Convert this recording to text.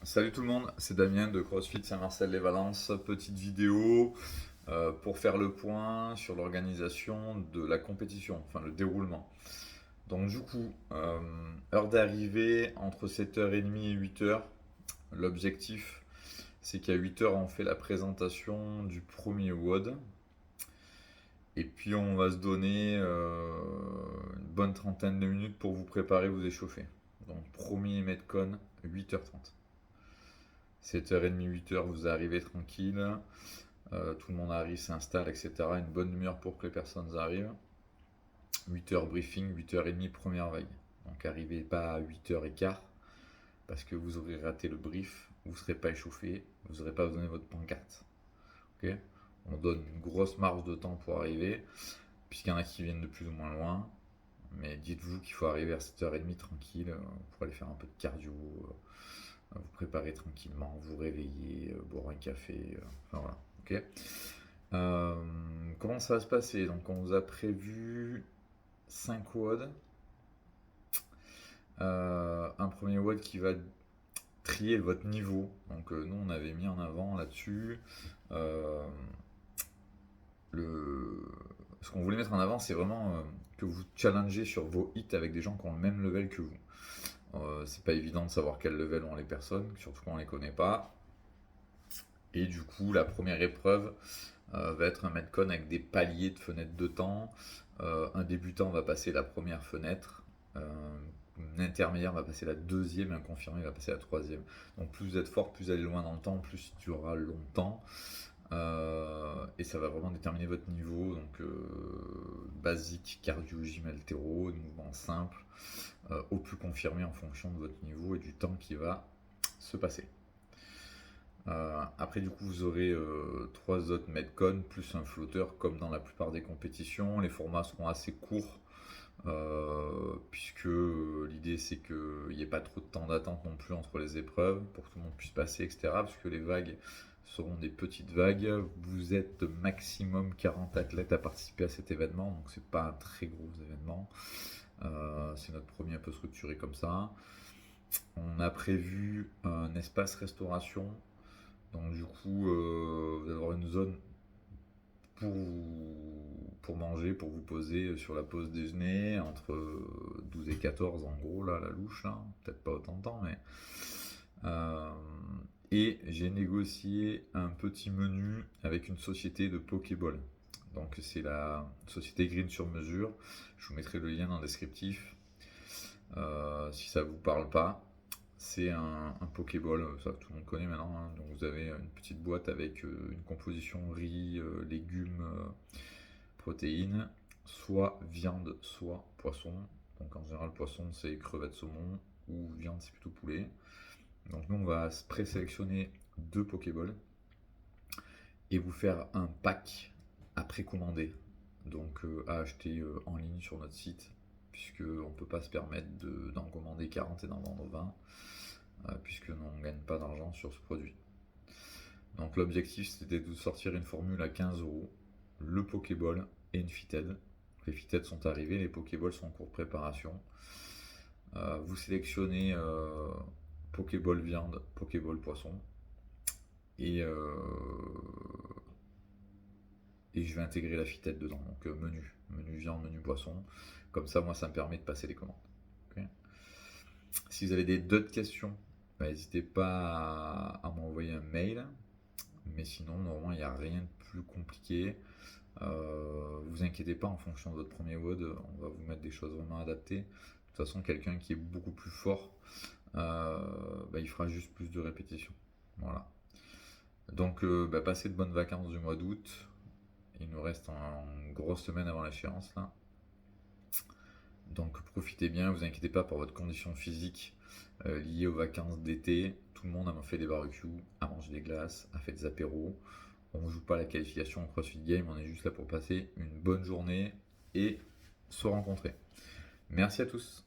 Salut tout le monde, c'est Damien de CrossFit Saint-Marcel-les-Valences. Petite vidéo pour faire le point sur l'organisation de la compétition, enfin le déroulement. Donc du coup, heure d'arrivée entre 7h30 et 8h. L'objectif, c'est qu'à 8h, on fait la présentation du premier WOD. Et puis on va se donner une bonne trentaine de minutes pour vous préparer, vous échauffer. Donc premier Metcon, 8h30. 7h30, 8h, vous arrivez tranquille. Tout le monde arrive, s'installe, etc. Une bonne demi-heure pour que les personnes arrivent. 8h briefing, 8h30 première vague. Donc arrivez pas à 8h15 parce que vous aurez raté le brief, vous ne serez pas échauffé, vous n'aurez pas donné votre pancarte. Ok. On donne une grosse marge de temps pour arriver, puisqu'il y en a qui viennent de plus ou moins loin. Mais dites-vous qu'il faut arriver à 7h30 tranquille pour aller faire un peu de cardio, vous préparer tranquillement, vous réveiller, boire un café, enfin voilà, ok. Comment ça va se passer? Donc on vous a prévu 5 WOD. Un premier WOD qui va trier votre niveau. Donc nous on avait mis en avant là-dessus ce qu'on voulait mettre en avant, c'est vraiment que vous challengez sur vos hits avec des gens qui ont le même level que vous. C'est pas évident de savoir quel level ont les personnes, surtout quand on les connaît pas. Et du coup, la première épreuve va être un Metcon avec des paliers de fenêtres de temps. Un débutant va passer la première fenêtre, un intermédiaire va passer la deuxième, et un confirmé va passer la troisième. Donc plus vous êtes fort, plus vous allez loin dans le temps, plus il durera longtemps. Et ça va vraiment déterminer votre niveau, donc basique, cardio, gym haltéro, mouvements simples, au plus confirmé en fonction de votre niveau et du temps qui va se passer. Après du coup vous aurez 3 autres Metcon plus un flotteur comme dans la plupart des compétitions. Les formats seront assez courts puisque l'idée c'est qu'il n'y ait pas trop de temps d'attente non plus entre les épreuves pour que tout le monde puisse passer, etc. Puisque les vagues seront des petites vagues. Vous êtes maximum 40 athlètes à participer à cet événement, donc c'est pas un très gros événement. C'est notre premier un peu structuré comme ça. On a prévu un espace restauration. Donc du coup, vous allez avoir une zone pour manger, pour vous poser sur la pause déjeuner, entre 12 et 14 en gros, là, la louche, là. Peut-être pas autant de temps, mais... et j'ai négocié un petit menu avec une société de Pokéball. Donc c'est la société Green sur mesure. Je vous mettrai le lien dans le descriptif. Si ça vous parle pas. C'est un Pokéball, ça tout le monde connaît maintenant, hein. Donc vous avez une petite boîte avec une composition riz, légumes, protéines, soit viande, soit poisson. Donc en général poisson c'est crevettes saumon ou viande c'est plutôt poulet. Donc nous on va présélectionner 2 Pokéballs et vous faire un pack à précommander. Donc à acheter en ligne sur notre site, puisqu'on ne peut pas se permettre d'en commander 40 et d'en vendre 20. Puisque nous, on ne gagne pas d'argent sur ce produit. Donc l'objectif c'était de sortir une formule à 15€, le Pokéball et une Fitted. Les Fitted sont arrivés, les Pokéballs sont en cours de préparation. Vous sélectionnez Pokéball viande, Pokéball poisson. Et je vais intégrer la Fitted dedans. Donc menu viande, menu poisson. Comme ça, moi, ça me permet de passer les commandes. Okay. Si vous avez d'autres questions, n'hésitez pas à m'envoyer un mail, mais sinon normalement il n'y a rien de plus compliqué. Vous inquiétez pas, en fonction de votre premier WOD, on va vous mettre des choses vraiment adaptées. De toute façon, quelqu'un qui est beaucoup plus fort, il fera juste plus de répétitions. Voilà. Donc passez de bonnes vacances du mois d'août. Il nous reste une grosse semaine avant l'échéance là. Donc profitez bien, vous inquiétez pas pour votre condition physique liée aux vacances d'été. Tout le monde a fait des barbecues, a mangé des glaces, a fait des apéros. On ne joue pas la qualification au CrossFit Game, on est juste là pour passer une bonne journée et se rencontrer. Merci à tous.